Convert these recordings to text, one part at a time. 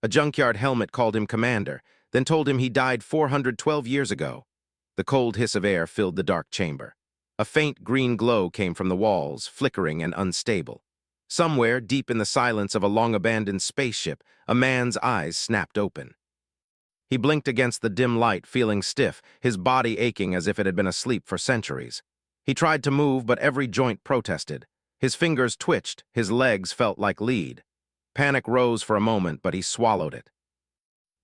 A junkyard helmet called him commander, then told him he died 412 years ago. The cold hiss of air filled the dark chamber. A faint green glow came from the walls, flickering and unstable. Somewhere, deep in the silence of a long-abandoned spaceship, a man's eyes snapped open. He blinked against the dim light, feeling stiff, his body aching as if it had been asleep for centuries. He tried to move, but every joint protested. His fingers twitched, his legs felt like lead. Panic rose for a moment, but he swallowed it.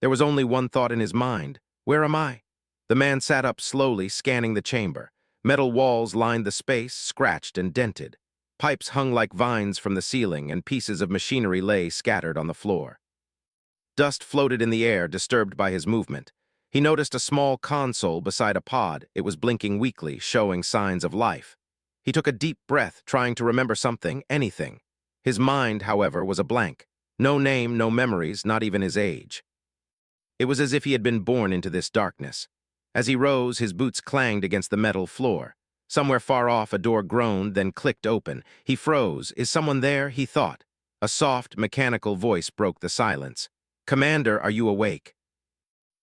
There was only one thought in his mind. Where am I? The man sat up slowly, scanning the chamber. Metal walls lined the space, scratched and dented. Pipes hung like vines from the ceiling, and pieces of machinery lay scattered on the floor. Dust floated in the air, disturbed by his movement. He noticed a small console beside a pod. It was blinking weakly, showing signs of life. He took a deep breath, trying to remember something, anything. His mind, however, was a blank. No name, no memories, not even his age. It was as if he had been born into this darkness. As he rose, his boots clanged against the metal floor. Somewhere far off, a door groaned, then clicked open. He froze. Is someone there? He thought. A soft, mechanical voice broke the silence. "Commander, are you awake?"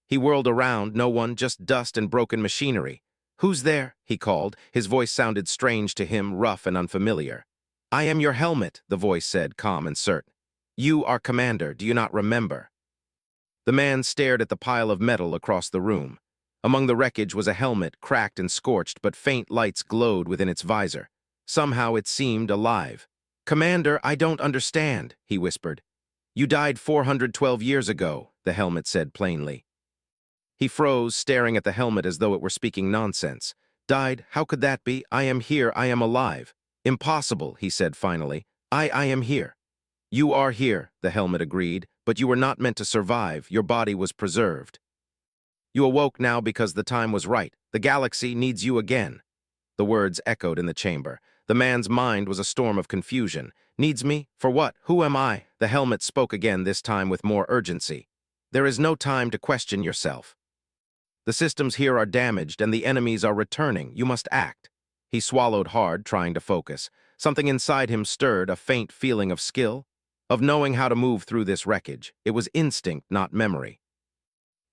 He whirled around, no one, just dust and broken machinery. "Who's there?" he called. His voice sounded strange to him, rough and unfamiliar. "I am your helmet," the voice said, calm and certain. "You are Commander, do you not remember?" The man stared at the pile of metal across the room. Among the wreckage was a helmet, cracked and scorched, but faint lights glowed within its visor. Somehow it seemed alive. "Commander, I don't understand," he whispered. "You died 412 years ago," the helmet said plainly. He froze, staring at the helmet as though it were speaking nonsense. "Died? How could that be? I am here, I am alive." "Impossible," he said finally. I am here." "You are here," the helmet agreed, "but you were not meant to survive. Your body was preserved. You awoke now because the time was right. The galaxy needs you again." The words echoed in the chamber. The man's mind was a storm of confusion. "Needs me? For what? Who am I?" The helmet spoke again, this time with more urgency. "There is no time to question yourself. The systems here are damaged and the enemies are returning. You must act." He swallowed hard, trying to focus. Something inside him stirred, a faint feeling of skill, of knowing how to move through this wreckage. It was instinct, not memory.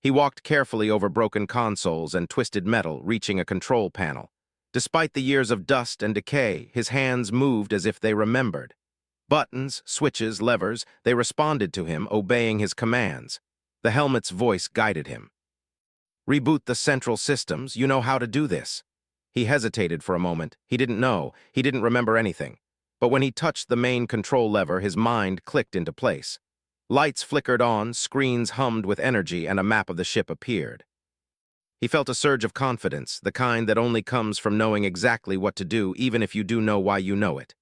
He walked carefully over broken consoles and twisted metal, reaching a control panel. Despite the years of dust and decay, his hands moved as if they remembered. Buttons, switches, levers, they responded to him, obeying his commands. The helmet's voice guided him. "Reboot the central systems. You know how to do this." He hesitated for a moment. He didn't know. He didn't remember anything. But when he touched the main control lever, his mind clicked into place. Lights flickered on, screens hummed with energy, and a map of the ship appeared. He felt a surge of confidence, the kind that only comes from knowing exactly what to do, even if you do know why you know it.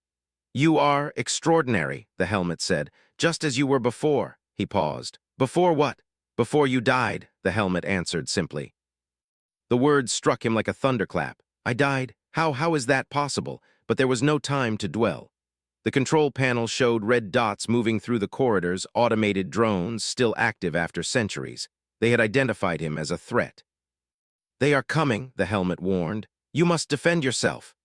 "You are extraordinary," the helmet said, "just as you were before." He paused. "Before what?" "Before you died," the helmet answered simply. The words struck him like a thunderclap. "I died? How is that possible?" But there was no time to dwell. The control panel showed red dots moving through the corridors, automated drones still active after centuries. They had identified him as a threat. "They are coming," the helmet warned. "You must defend yourself."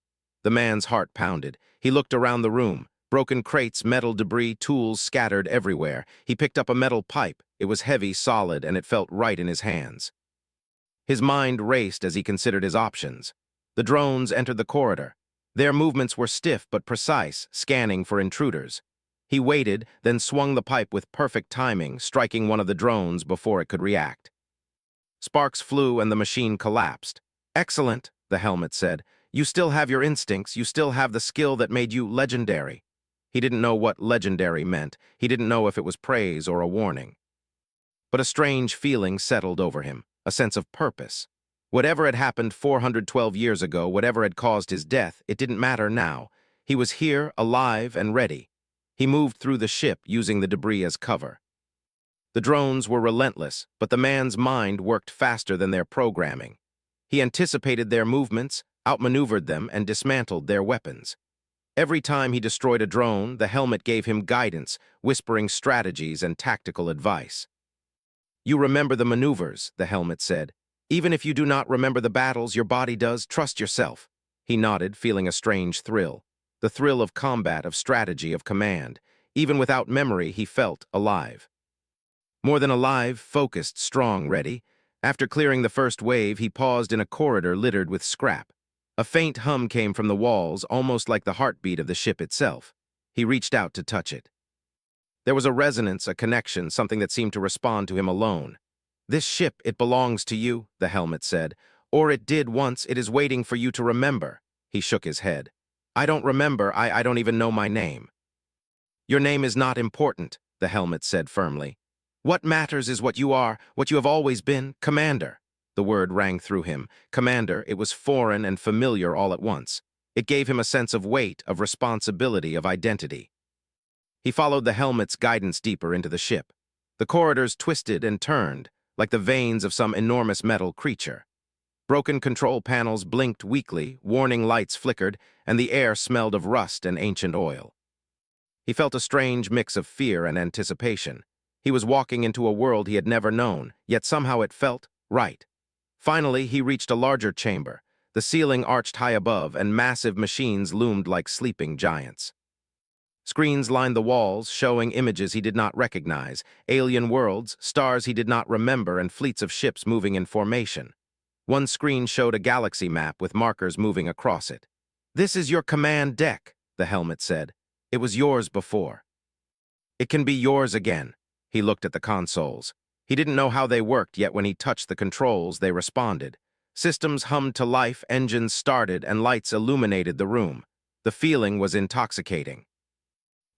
The man's heart pounded. He looked around the room. Broken crates, metal debris, tools scattered everywhere. He picked up a metal pipe. It was heavy, solid, and it felt right in his hands. His mind raced as he considered his options. The drones entered the corridor. Their movements were stiff but precise, scanning for intruders. He waited, then swung the pipe with perfect timing, striking one of the drones before it could react. Sparks flew and the machine collapsed. "Excellent," the helmet said. "You still have your instincts, you still have the skill that made you legendary." He didn't know what legendary meant. He didn't know if it was praise or a warning. But a strange feeling settled over him, a sense of purpose. Whatever had happened 412 years ago, whatever had caused his death, it didn't matter now. He was here, alive and ready. He moved through the ship, using the debris as cover. The drones were relentless, but the man's mind worked faster than their programming. He anticipated their movements, outmaneuvered them, and dismantled their weapons. Every time he destroyed a drone, the helmet gave him guidance, whispering strategies and tactical advice. "You remember the maneuvers," the helmet said. "Even if you do not remember the battles, your body does. Trust yourself." He nodded, feeling a strange thrill. The thrill of combat, of strategy, of command. Even without memory, he felt alive. More than alive, focused, strong, ready. After clearing the first wave, he paused in a corridor littered with scrap. A faint hum came from the walls, almost like the heartbeat of the ship itself. He reached out to touch it. There was a resonance, a connection, something that seemed to respond to him alone. "This ship, it belongs to you," the helmet said. "Or it did once, it is waiting for you to remember." He shook his head. "I don't remember, I don't even know my name." "Your name is not important," the helmet said firmly. "What matters is what you are, what you have always been, Commander." The word rang through him. Commander, it was foreign and familiar all at once. It gave him a sense of weight, of responsibility, of identity. He followed the helmet's guidance deeper into the ship. The corridors twisted and turned, like the veins of some enormous metal creature. Broken control panels blinked weakly, warning lights flickered, and the air smelled of rust and ancient oil. He felt a strange mix of fear and anticipation. He was walking into a world he had never known, yet somehow it felt right. Finally, he reached a larger chamber. The ceiling arched high above, and massive machines loomed like sleeping giants. Screens lined the walls, showing images he did not recognize, alien worlds, stars he did not remember, and fleets of ships moving in formation. One screen showed a galaxy map with markers moving across it. "This is your command deck," the helmet said. "It was yours before. It can be yours again." He looked at the consoles. He didn't know how they worked, yet when he touched the controls, they responded. Systems hummed to life, engines started, and lights illuminated the room. The feeling was intoxicating.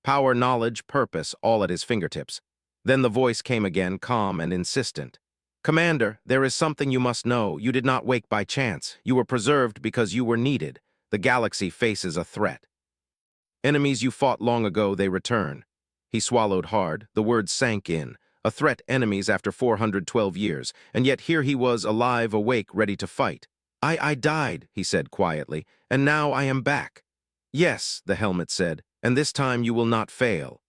Power, knowledge, purpose, all at his fingertips. Then the voice came again, calm and insistent. "Commander, there is something you must know. You did not wake by chance. You were preserved because you were needed. The galaxy faces a threat. Enemies you fought long ago, they return." He swallowed hard. The words sank in. A threat, enemies after 412 years. And yet here he was, alive, awake, ready to fight. I died," he said quietly, "and now I am back." "Yes," the helmet said, "and this time you will not fail."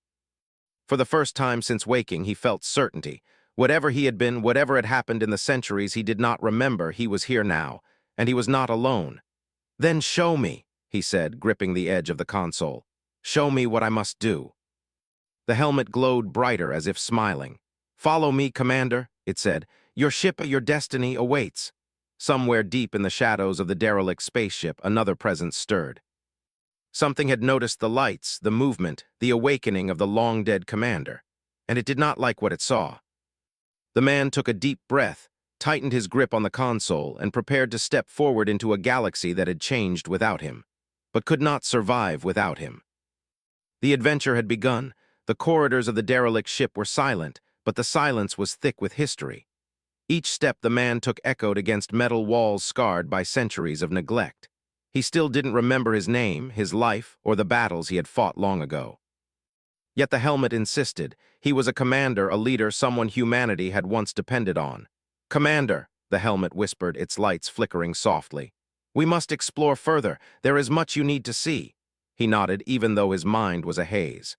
For the first time since waking, he felt certainty. Whatever he had been, whatever had happened in the centuries he did not remember, he was here now, and he was not alone. "Then show me," he said, gripping the edge of the console. "Show me what I must do." The helmet glowed brighter, as if smiling. "Follow me, Commander," it said. "Your ship, your destiny awaits." Somewhere deep in the shadows of the derelict spaceship, another presence stirred. Something had noticed the lights, the movement, the awakening of the long-dead commander, and it did not like what it saw. The man took a deep breath, tightened his grip on the console, and prepared to step forward into a galaxy that had changed without him, but could not survive without him. The adventure had begun. The corridors of the derelict ship were silent, but the silence was thick with history. Each step the man took echoed against metal walls scarred by centuries of neglect. He still didn't remember his name, his life, or the battles he had fought long ago. Yet the helmet insisted. He was a commander, a leader, someone humanity had once depended on. "Commander," the helmet whispered, its lights flickering softly. "We must explore further. There is much you need to see." He nodded, even though his mind was a haze.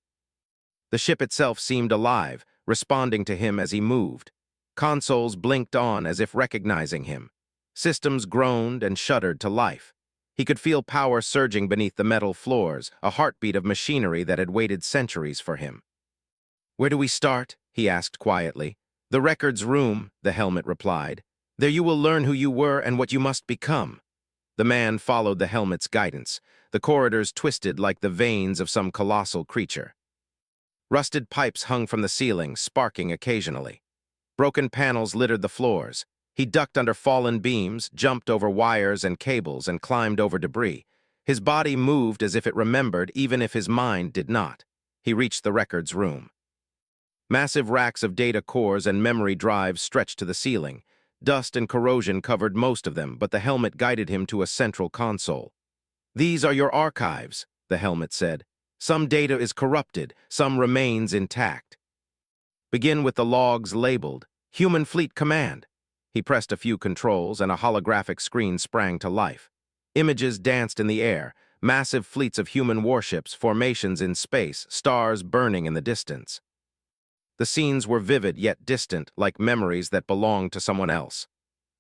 The ship itself seemed alive, responding to him as he moved. Consoles blinked on as if recognizing him. Systems groaned and shuddered to life. He could feel power surging beneath the metal floors, a heartbeat of machinery that had waited centuries for him. "Where do we start?" he asked quietly. "The records room," the helmet replied. "There you will learn who you were and what you must become." The man followed the helmet's guidance. The corridors twisted like the veins of some colossal creature. Rusted pipes hung from the ceiling, sparking occasionally. Broken panels littered the floors. He ducked under fallen beams, jumped over wires and cables, and climbed over debris. His body moved as if it remembered, even if his mind did not. He reached the records room. Massive racks of data cores and memory drives stretched to the ceiling. Dust and corrosion covered most of them, but the helmet guided him to a central console. "These are your archives," the helmet said. "Some data is corrupted, some remains intact. Begin with the logs labeled Human Fleet Command." He pressed a few controls, and a holographic screen sprang to life. Images danced in the air, massive fleets of human warships, formations in space, stars burning in the distance. The scenes were vivid yet distant, like memories that belonged to someone else.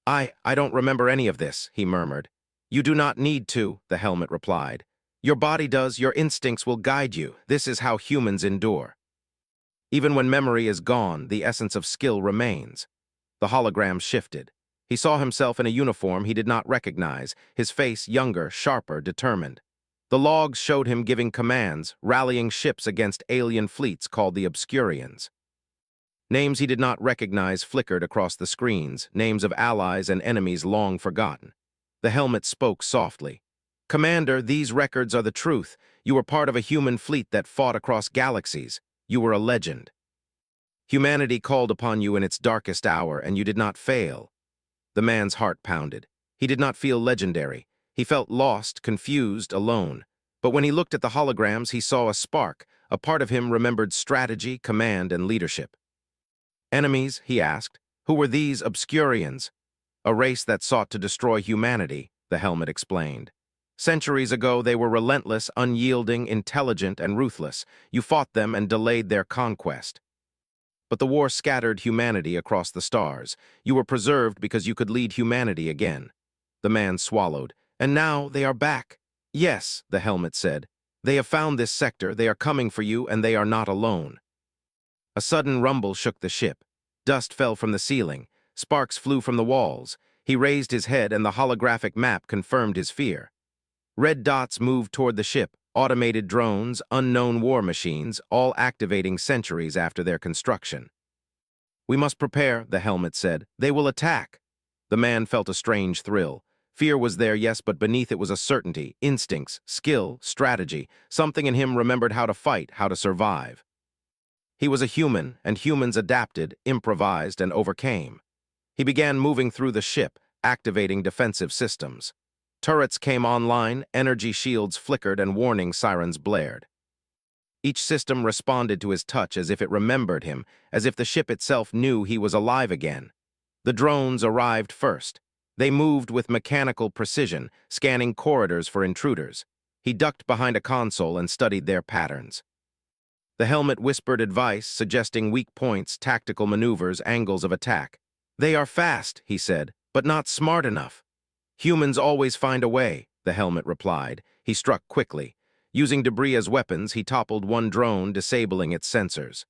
I don't remember any of this," he murmured. "You do not need to," the helmet replied. "Your body does, your instincts will guide you. This is how humans endure." Even when memory is gone, the essence of skill remains. The hologram shifted. He saw himself in a uniform he did not recognize, his face younger, sharper, determined. The logs showed him giving commands, rallying ships against alien fleets called the Obscurians. Names he did not recognize flickered across the screens, names of allies and enemies long forgotten. The helmet spoke softly. "Commander, these records are the truth. You were part of a human fleet that fought across galaxies. You were a legend. Humanity called upon you in its darkest hour, and you did not fail." The man's heart pounded. He did not feel legendary. He felt lost, confused, alone. But when he looked at the holograms, he saw a spark. A part of him remembered strategy, command, and leadership. "Enemies?" he asked. "Who were these Obscurians?" "A race that sought to destroy humanity," the helmet explained. "Centuries ago, they were relentless, unyielding, intelligent, and ruthless. You fought them and delayed their conquest. But the war scattered humanity across the stars. You were preserved because you could lead humanity again." The man swallowed. "And now they are back." "Yes," the helmet said. "They have found this sector, they are coming for you, and they are not alone." A sudden rumble shook the ship. Dust fell from the ceiling. Sparks flew from the walls. He raised his head, and the holographic map confirmed his fear. Red dots moved toward the ship, automated drones, unknown war machines, all activating centuries after their construction. "We must prepare," the helmet said. "They will attack." The man felt a strange thrill. Fear was there, yes, but beneath it was a certainty, instincts, skill, strategy. Something in him remembered how to fight, how to survive. He was a human, and humans adapted, improvised, and overcame. He began moving through the ship, activating defensive systems. Turrets came online, energy shields flickered, and warning sirens blared. Each system responded to his touch as if it remembered him, as if the ship itself knew he was alive again. The drones arrived first. They moved with mechanical precision, scanning corridors for intruders. He ducked behind a console and studied their patterns. The helmet whispered advice, suggesting weak points, tactical maneuvers, angles of attack. "They are fast," he said, "but not smart enough." "Humans always find a way," the helmet replied. He struck quickly. Using debris as weapons, he toppled one drone, disabling its sensors.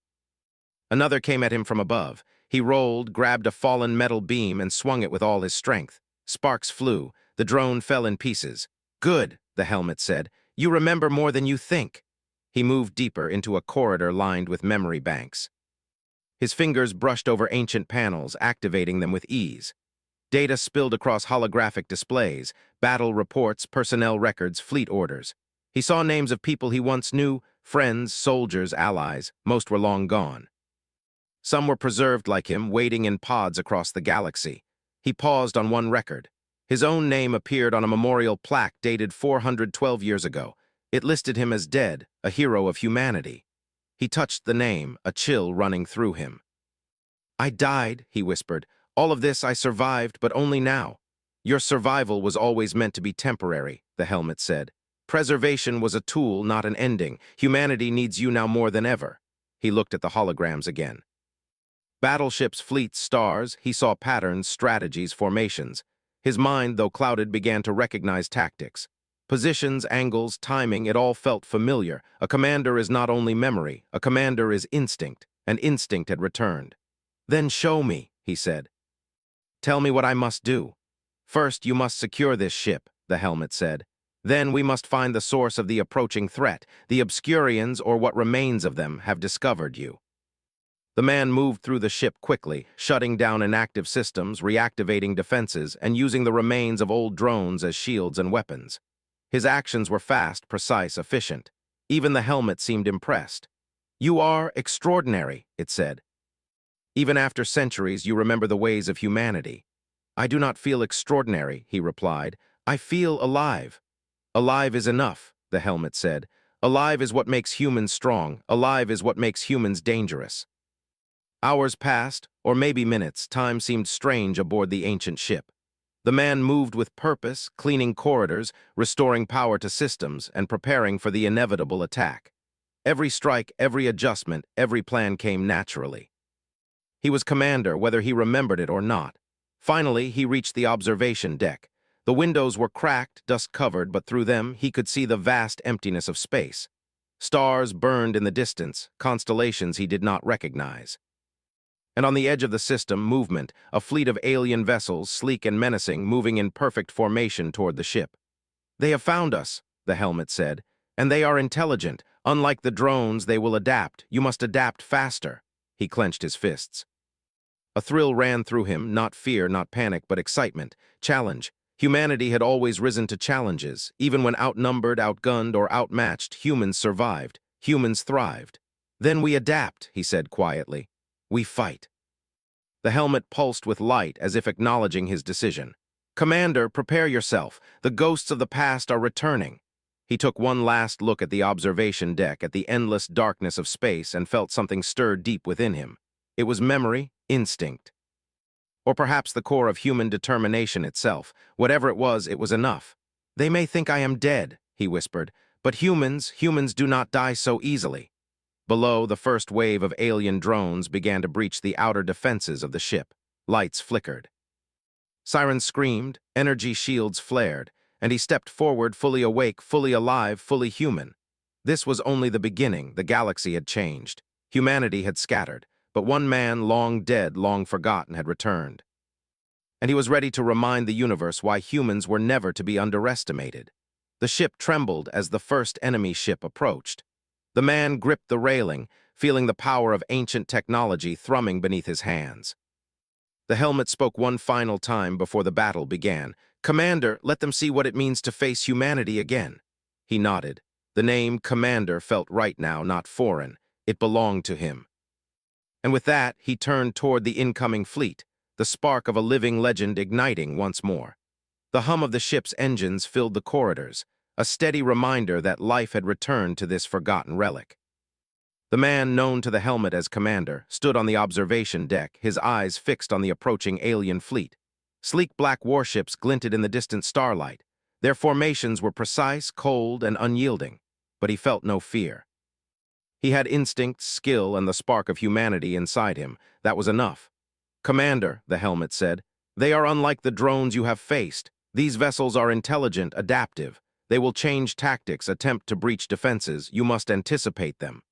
Another came at him from above. He rolled, grabbed a fallen metal beam, and swung it with all his strength. Sparks flew. The drone fell in pieces. "Good," the helmet said. "You remember more than you think." He moved deeper into a corridor lined with memory banks. His fingers brushed over ancient panels, activating them with ease. Data spilled across holographic displays, battle reports, personnel records, fleet orders. He saw names of people he once knew, friends, soldiers, allies. Most were long gone. Some were preserved like him, waiting in pods across the galaxy. He paused on one record. His own name appeared on a memorial plaque dated 412 years ago. It listed him as dead, a hero of humanity. He touched the name, a chill running through him. "I died," he whispered. "All of this I survived, but only now." "Your survival was always meant to be temporary," the helmet said. "Preservation was a tool, not an ending. Humanity needs you now more than ever." He looked at the holograms again. Battleships, fleets, stars, he saw patterns, strategies, formations. His mind, though clouded, began to recognize tactics. Positions, angles, timing, it all felt familiar. A commander is not only memory, a commander is instinct, and instinct had returned. "Then show me," he said. "Tell me what I must do." "First, you must secure this ship," the helmet said. "Then we must find the source of the approaching threat. The Obscurians, or what remains of them, have discovered you." The man moved through the ship quickly, shutting down inactive systems, reactivating defenses, and using the remains of old drones as shields and weapons. His actions were fast, precise, efficient. Even the helmet seemed impressed. "You are extraordinary," it said. "Even after centuries, you remember the ways of humanity." "I do not feel extraordinary," he replied. "I feel alive." "Alive is enough," the helmet said. "Alive is what makes humans strong. Alive is what makes humans dangerous." Hours passed, or maybe minutes. Time seemed strange aboard the ancient ship. The man moved with purpose, cleaning corridors, restoring power to systems, and preparing for the inevitable attack. Every strike, every adjustment, every plan came naturally. He was commander, whether he remembered it or not. Finally, he reached the observation deck. The windows were cracked, dust-covered, but through them he could see the vast emptiness of space. Stars burned in the distance, constellations he did not recognize. And on the edge of the system, movement, a fleet of alien vessels, sleek and menacing, moving in perfect formation toward the ship. "They have found us," the helmet said, "and they are intelligent. Unlike the drones, they will adapt. You must adapt faster." He clenched his fists. A thrill ran through him, not fear, not panic, but excitement, challenge. Humanity had always risen to challenges. Even when outnumbered, outgunned, or outmatched, humans survived. Humans thrived. "Then we adapt," he said quietly. "We fight." The helmet pulsed with light as if acknowledging his decision. "Commander, prepare yourself. The ghosts of the past are returning." He took one last look at the observation deck, at the endless darkness of space, and felt something stir deep within him. It was memory, instinct. Or perhaps the core of human determination itself. Whatever it was enough. "They may think I am dead," he whispered, "but humans do not die so easily." Below, the first wave of alien drones began to breach the outer defenses of the ship. Lights flickered. Sirens screamed, energy shields flared, and he stepped forward, fully awake, fully alive, fully human. This was only the beginning. The galaxy had changed. Humanity had scattered, but one man, long dead, long forgotten, had returned. And he was ready to remind the universe why humans were never to be underestimated. The ship trembled as the first enemy ship approached. The man gripped the railing, feeling the power of ancient technology thrumming beneath his hands. The helmet spoke one final time before the battle began. "Commander, let them see what it means to face humanity again." He nodded. The name Commander felt right now, not foreign. It belonged to him. And with that, he turned toward the incoming fleet, the spark of a living legend igniting once more. The hum of the ship's engines filled the corridors, a steady reminder that life had returned to this forgotten relic. The man, known to the helmet as Commander, stood on the observation deck, his eyes fixed on the approaching alien fleet. Sleek black warships glinted in the distant starlight. Their formations were precise, cold, and unyielding, but he felt no fear. He had instinct, skill, and the spark of humanity inside him. That was enough. "Commander," the helmet said, "they are unlike the drones you have faced. These vessels are intelligent, adaptive. They will change tactics, attempt to breach defenses. You must anticipate them."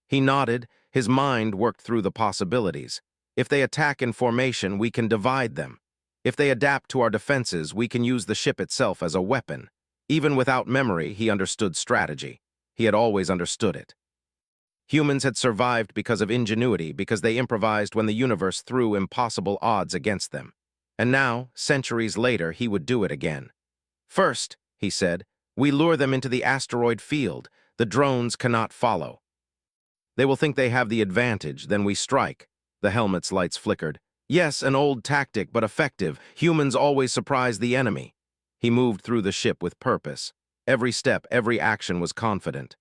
He nodded. His mind worked through the possibilities. If they attack in formation, we can divide them. If they adapt to our defenses, we can use the ship itself as a weapon. Even without memory, he understood strategy. He had always understood it. Humans had survived because of ingenuity, because they improvised when the universe threw impossible odds against them. And now, centuries later, he would do it again. "First," he said, "we lure them into the asteroid field. The drones cannot follow. They will think they have the advantage, then we strike." The helmet's lights flickered. "Yes, an old tactic, but effective. Humans always surprise the enemy." He moved through the ship with purpose. Every step, every action was confident.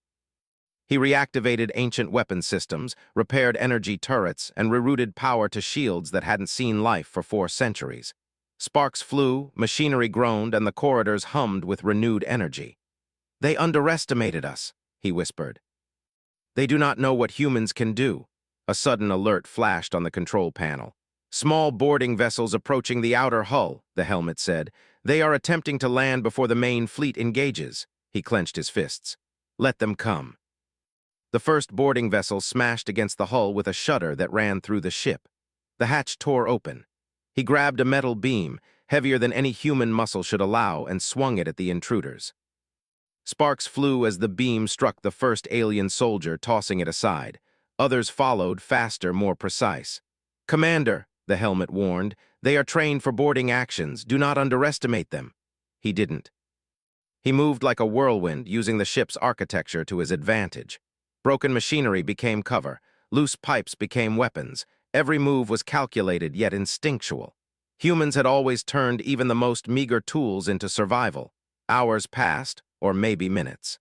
He reactivated ancient weapon systems, repaired energy turrets, and rerouted power to shields that hadn't seen life for 4 centuries. Sparks flew, machinery groaned, and the corridors hummed with renewed energy. "They underestimated us," he whispered. "They do not know what humans can do." A sudden alert flashed on the control panel. "Small boarding vessels approaching the outer hull," the helmet said. "They are attempting to land before the main fleet engages." He clenched his fists. "Let them come." The first boarding vessel smashed against the hull with a shudder that ran through the ship. The hatch tore open. He grabbed a metal beam, heavier than any human muscle should allow, and swung it at the intruders. Sparks flew as the beam struck the first alien soldier, tossing it aside. Others followed, faster, more precise. "Commander," the helmet warned, "they are trained for boarding actions. Do not underestimate them." He didn't. He moved like a whirlwind, using the ship's architecture to his advantage. Broken machinery became cover. Loose pipes became weapons. Every move was calculated yet instinctual. Humans had always turned even the most meager tools into survival. Hours passed, or maybe minutes.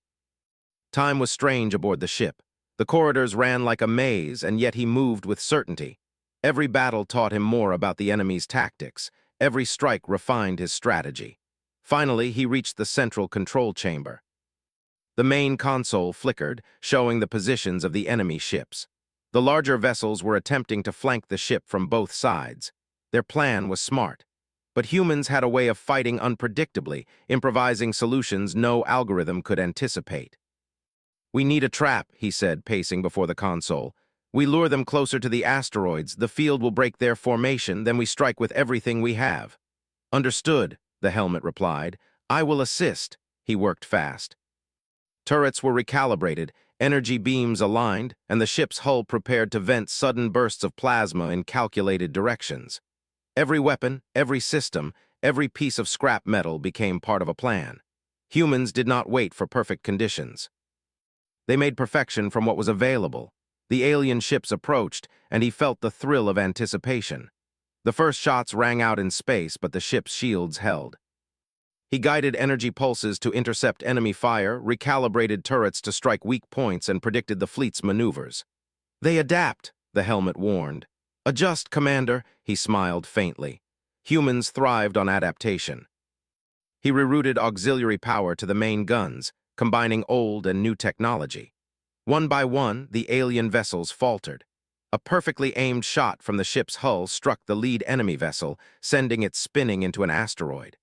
Time was strange aboard the ship. The corridors ran like a maze, and yet he moved with certainty. Every battle taught him more about the enemy's tactics. Every strike refined his strategy. Finally, he reached the central control chamber. The main console flickered, showing the positions of the enemy ships. The larger vessels were attempting to flank the ship from both sides. Their plan was smart. But humans had a way of fighting unpredictably, improvising solutions no algorithm could anticipate. We need a trap, he said, pacing before the console. We lure them closer to the asteroids, the field will break their formation, then we strike with everything we have. Understood, the helmet replied. I will assist. He worked fast. Turrets were recalibrated, energy beams aligned, and the ship's hull prepared to vent sudden bursts of plasma in calculated directions. Every weapon, every system, every piece of scrap metal became part of a plan. Humans did not wait for perfect conditions. They made perfection from what was available. The alien ships approached, and he felt the thrill of anticipation. The first shots rang out in space, but the ship's shields held. He guided energy pulses to intercept enemy fire, recalibrated turrets to strike weak points, and predicted the fleet's maneuvers. They adapt, the helmet warned. Adjust, Commander, he smiled faintly. Humans thrived on adaptation. He rerouted auxiliary power to the main guns, combining old and new technology. One by one, the alien vessels faltered. A perfectly aimed shot from the ship's hull struck the lead enemy vessel, sending it spinning into an asteroid.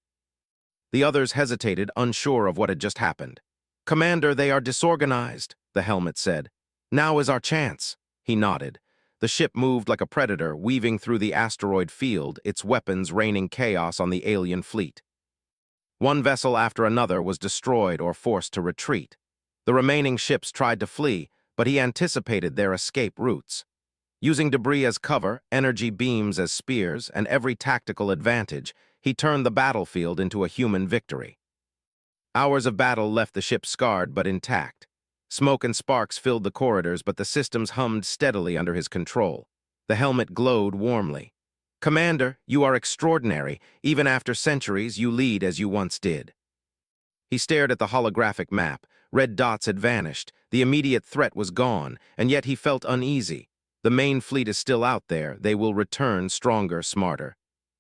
The others hesitated, unsure of what had just happened. Commander, they are disorganized, the helmet said. Now is our chance. He nodded. The ship moved like a predator, weaving through the asteroid field, its weapons raining chaos on the alien fleet. One vessel after another was destroyed or forced to retreat. The remaining ships tried to flee, but he anticipated their escape routes. Using debris as cover, energy beams as spears, and every tactical advantage, he turned the battlefield into a human victory. Hours of battle left the ship scarred but intact. Smoke and sparks filled the corridors, but the systems hummed steadily under his control. The helmet glowed warmly. Commander, you are extraordinary. Even after centuries, you lead as you once did. He stared at the holographic map. Red dots had vanished. The immediate threat was gone, and yet he felt uneasy. The main fleet is still out there. They will return stronger, smarter.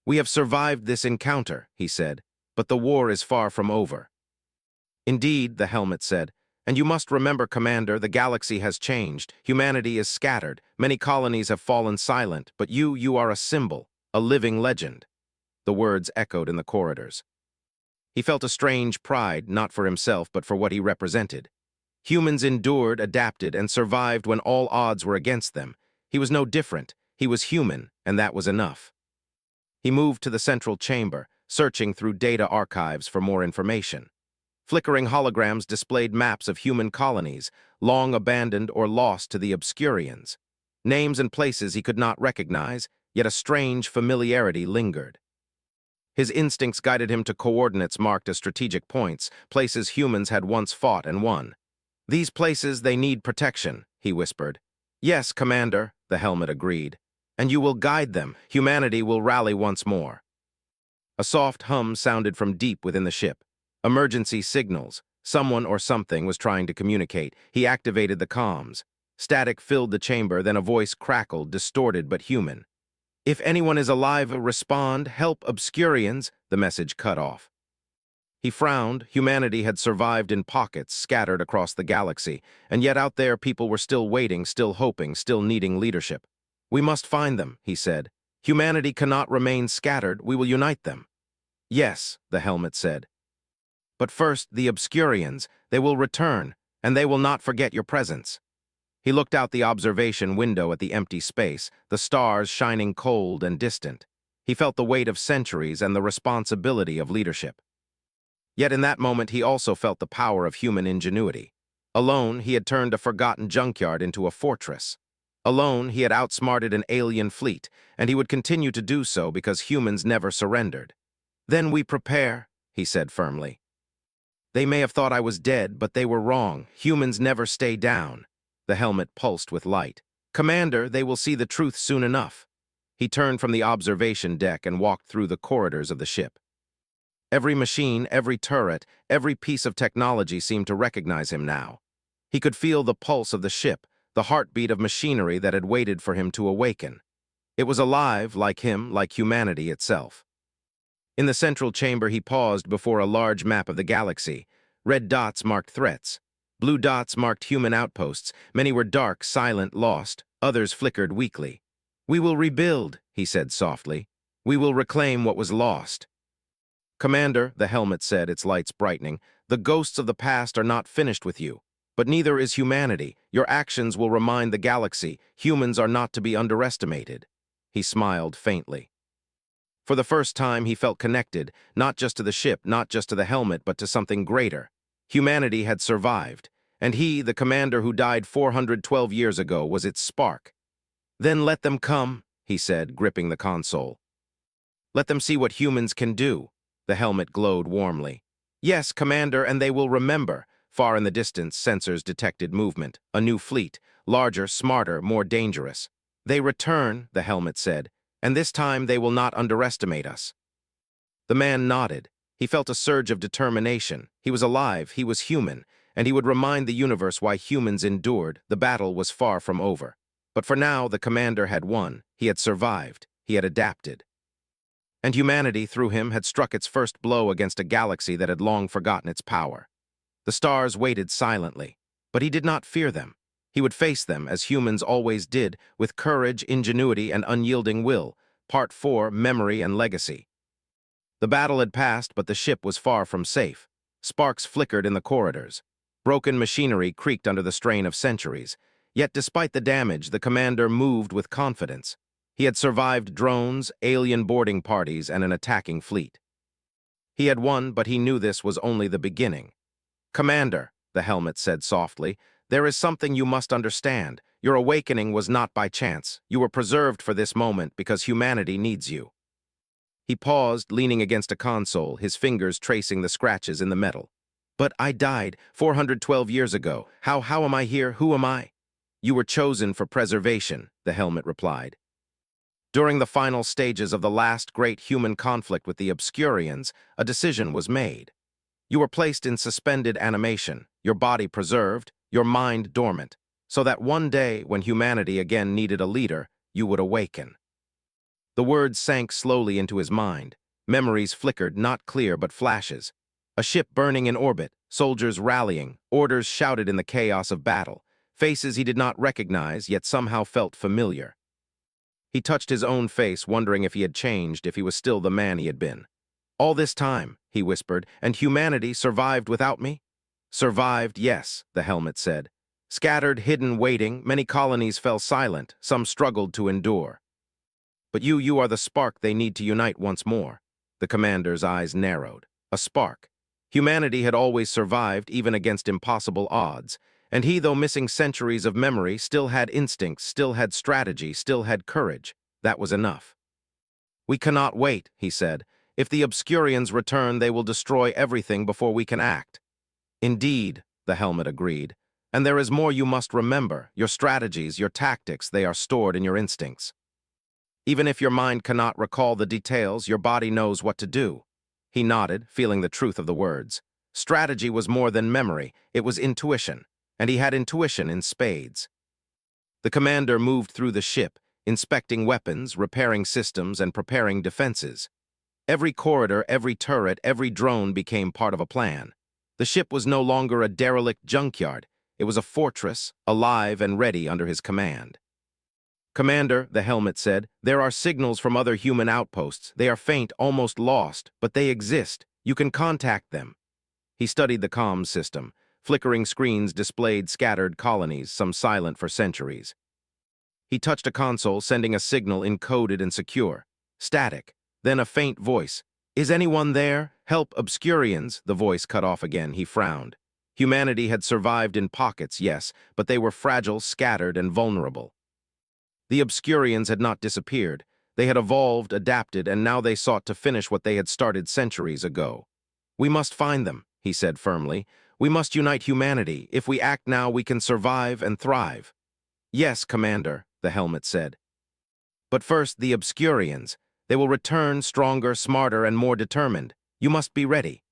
We have survived this encounter, he said, but the war is far from over. Indeed, the helmet said, and you must remember, Commander, the galaxy has changed. Humanity is scattered. Many colonies have fallen silent, but you are a symbol, a living legend. The words echoed in the corridors. He felt a strange pride, not for himself, but for what he represented. Humans endured, adapted, and survived when all odds were against them. He was no different. He was human, and that was enough. He moved to the central chamber, searching through data archives for more information. Flickering holograms displayed maps of human colonies, long abandoned or lost to the Obscurians. Names and places he could not recognize, yet a strange familiarity lingered. His instincts guided him to coordinates marked as strategic points, places humans had once fought and won. These places, they need protection, he whispered. Yes, Commander, the helmet agreed. And you will guide them. Humanity will rally once more. A soft hum sounded from deep within the ship. Emergency signals. Someone or something was trying to communicate. He activated the comms. Static filled the chamber, then a voice crackled, distorted but human. If anyone is alive, respond. Help Obscurians, the message cut off. He frowned. Humanity had survived in pockets, scattered across the galaxy, and yet out there people were still waiting, still hoping, still needing leadership. We must find them, he said. Humanity cannot remain scattered. We will unite them. Yes, the helmet said. But first, the Obscurians, they will return, and they will not forget your presence. He looked out the observation window at the empty space, the stars shining cold and distant. He felt the weight of centuries and the responsibility of leadership. Yet in that moment he also felt the power of human ingenuity. Alone, he had turned a forgotten junkyard into a fortress. Alone, he had outsmarted an alien fleet, and he would continue to do so because humans never surrendered. Then we prepare, he said firmly. They may have thought I was dead, but they were wrong. Humans never stay down. The helmet pulsed with light. Commander, they will see the truth soon enough. He turned from the observation deck and walked through the corridors of the ship. Every machine, every turret, every piece of technology seemed to recognize him now. He could feel the pulse of the ship, the heartbeat of machinery that had waited for him to awaken. It was alive, like him, like humanity itself. In the central chamber, he paused before a large map of the galaxy. Red dots marked threats. Blue dots marked human outposts. Many were dark, silent, lost. Others flickered weakly. We will rebuild, he said softly. We will reclaim what was lost. Commander, the helmet said, its lights brightening, the ghosts of the past are not finished with you. But neither is humanity. Your actions will remind the galaxy humans are not to be underestimated." He smiled faintly. For the first time, he felt connected, not just to the ship, not just to the helmet, but to something greater. Humanity had survived, and he, the commander who died 412 years ago, was its spark. "Then let them come," he said, gripping the console. "Let them see what humans can do." The helmet glowed warmly. "Yes, Commander, and they will remember." Far in the distance, sensors detected movement. A new fleet, larger, smarter, more dangerous. "They return," the helmet said, "and this time they will not underestimate us." The man nodded. He felt a surge of determination. He was alive, he was human, and he would remind the universe why humans endured. The battle was far from over. But for now, the commander had won. He had survived. He had adapted. And humanity, through him, had struck its first blow against a galaxy that had long forgotten its power. The stars waited silently, but he did not fear them. He would face them, as humans always did, with courage, ingenuity, and unyielding will. Part 4, Memory and Legacy. The battle had passed, but the ship was far from safe. Sparks flickered in the corridors. Broken machinery creaked under the strain of centuries. Yet despite the damage, the commander moved with confidence. He had survived drones, alien boarding parties, and an attacking fleet. He had won, but he knew this was only the beginning. "Commander," the helmet said softly, "there is something you must understand. Your awakening was not by chance. You were preserved for this moment because humanity needs you." He paused, leaning against a console, his fingers tracing the scratches in the metal. "But I died 412 years ago. How am I here? Who am I?" "You were chosen for preservation," the helmet replied. "During the final stages of the last great human conflict with the Obscurians, a decision was made. You were placed in suspended animation, your body preserved, your mind dormant, so that one day, when humanity again needed a leader, you would awaken." The words sank slowly into his mind. Memories flickered, not clear but flashes. A ship burning in orbit, soldiers rallying, orders shouted in the chaos of battle, faces he did not recognize, yet somehow felt familiar. He touched his own face, wondering if he had changed, if he was still the man he had been. "All this time," he whispered, "and humanity survived without me?" "Survived, yes," the helmet said. "Scattered, hidden, waiting, many colonies fell silent, some struggled to endure. But you are the spark they need to unite once more." The commander's eyes narrowed. A spark. Humanity had always survived, even against impossible odds, and he, though missing centuries of memory, still had instincts, still had strategy, still had courage. That was enough. "We cannot wait," he said. "If the Obscurians return, they will destroy everything before we can act." "Indeed," the helmet agreed. "And there is more you must remember. Your strategies, your tactics, they are stored in your instincts. Even if your mind cannot recall the details, your body knows what to do." He nodded, feeling the truth of the words. Strategy was more than memory, it was intuition, and he had intuition in spades. The commander moved through the ship, inspecting weapons, repairing systems, and preparing defenses. Every corridor, every turret, every drone became part of a plan. The ship was no longer a derelict junkyard. It was a fortress, alive and ready under his command. "Commander," the helmet said, "there are signals from other human outposts. They are faint, almost lost, but they exist. You can contact them." He studied the comms system. Flickering screens displayed scattered colonies, some silent for centuries. He touched a console, sending a signal encoded and secure. Static. Then a faint voice. "Is anyone there? Help, Obscurians." The voice cut off again. He frowned. Humanity had survived in pockets, yes, but they were fragile, scattered, and vulnerable. The Obscurians had not disappeared. They had evolved, adapted, and now they sought to finish what they had started centuries ago. "We must find them," he said firmly. "We must unite humanity. If we act now, we can survive and thrive." "Yes, Commander," the helmet said. "But first, the Obscurians. They will return stronger, smarter, and more determined. You must be ready."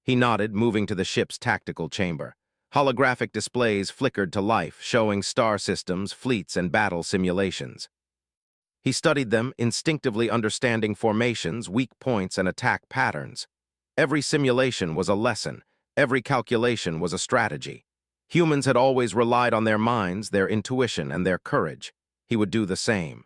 He nodded, moving to the ship's tactical chamber. Holographic displays flickered to life, showing star systems, fleets, and battle simulations. He studied them, instinctively understanding formations, weak points, and attack patterns. Every simulation was a lesson. Every calculation was a strategy. Humans had always relied on their minds, their intuition, and their courage. He would do the same.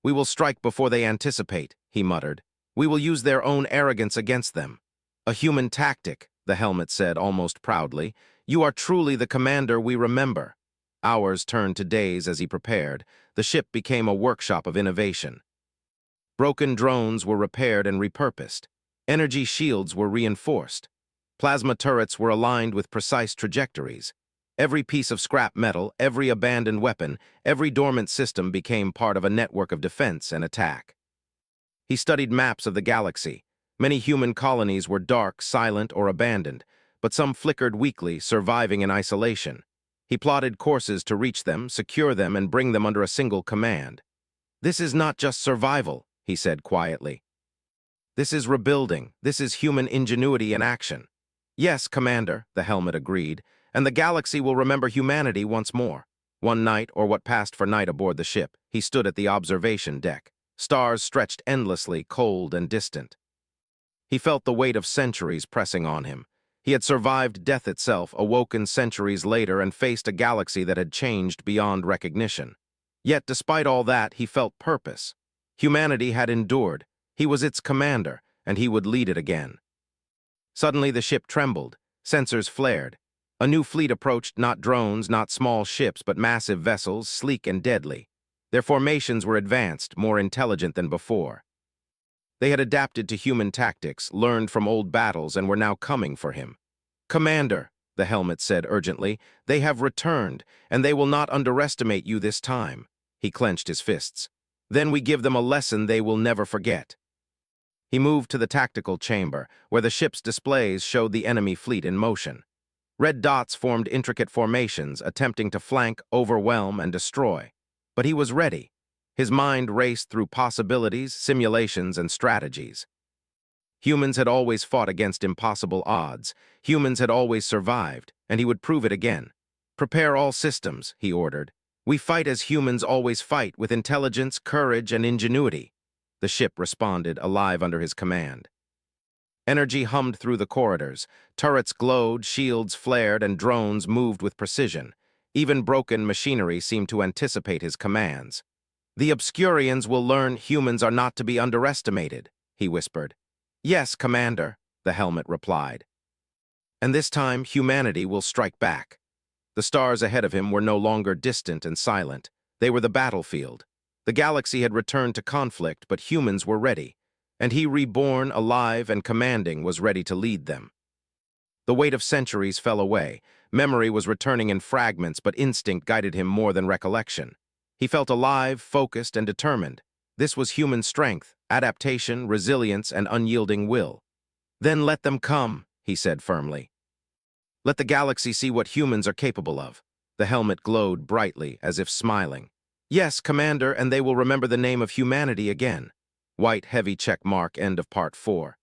"We will strike before they anticipate," he muttered. "We will use their own arrogance against them." "A human tactic," the helmet said almost proudly. "You are truly the commander we remember." Hours turned to days as he prepared. The ship became a workshop of innovation. Broken drones were repaired and repurposed. Energy shields were reinforced. Plasma turrets were aligned with precise trajectories. Every piece of scrap metal, every abandoned weapon, every dormant system became part of a network of defense and attack. He studied maps of the galaxy. Many human colonies were dark, silent, or abandoned, but some flickered weakly, surviving in isolation. He plotted courses to reach them, secure them, and bring them under a single command. "This is not just survival," he said quietly. "This is rebuilding. This is human ingenuity in action." "Yes, Commander," the helmet agreed, "and the galaxy will remember humanity once more." One night, or what passed for night aboard the ship, he stood at the observation deck. Stars stretched endlessly, cold and distant. He felt the weight of centuries pressing on him. He had survived death itself, awoken centuries later, and faced a galaxy that had changed beyond recognition. Yet, despite all that, he felt purpose. Humanity had endured. He was its commander, and he would lead it again. Suddenly, the ship trembled. Sensors flared. A new fleet approached, not drones, not small ships, but massive vessels, sleek and deadly. Their formations were advanced, more intelligent than before. They had adapted to human tactics, learned from old battles, and were now coming for him. "Commander," the helmet said urgently, "they have returned, and they will not underestimate you this time." He clenched his fists. "Then we give them a lesson they will never forget." He moved to the tactical chamber, where the ship's displays showed the enemy fleet in motion. Red dots formed intricate formations, attempting to flank, overwhelm, and destroy. But he was ready. His mind raced through possibilities, simulations, and strategies. Humans had always fought against impossible odds. Humans had always survived, and he would prove it again. "Prepare all systems," he ordered. "We fight as humans always fight, with intelligence, courage, and ingenuity." The ship responded, alive under his command. Energy hummed through the corridors. Turrets glowed, shields flared, and drones moved with precision. Even broken machinery seemed to anticipate his commands. "The Obscurians will learn humans are not to be underestimated," he whispered. "Yes, Commander," the helmet replied. "And this time, humanity will strike back." The stars ahead of him were no longer distant and silent. They were the battlefield. The galaxy had returned to conflict, but humans were ready. And he, reborn, alive, and commanding, was ready to lead them. The weight of centuries fell away. Memory was returning in fragments, but instinct guided him more than recollection. He felt alive, focused, and determined. This was human strength, adaptation, resilience, and unyielding will. "Then let them come," he said firmly. "Let the galaxy see what humans are capable of." The helmet glowed brightly, as if smiling. "Yes, Commander, and they will remember the name of humanity again." White, heavy check mark, end of part 4.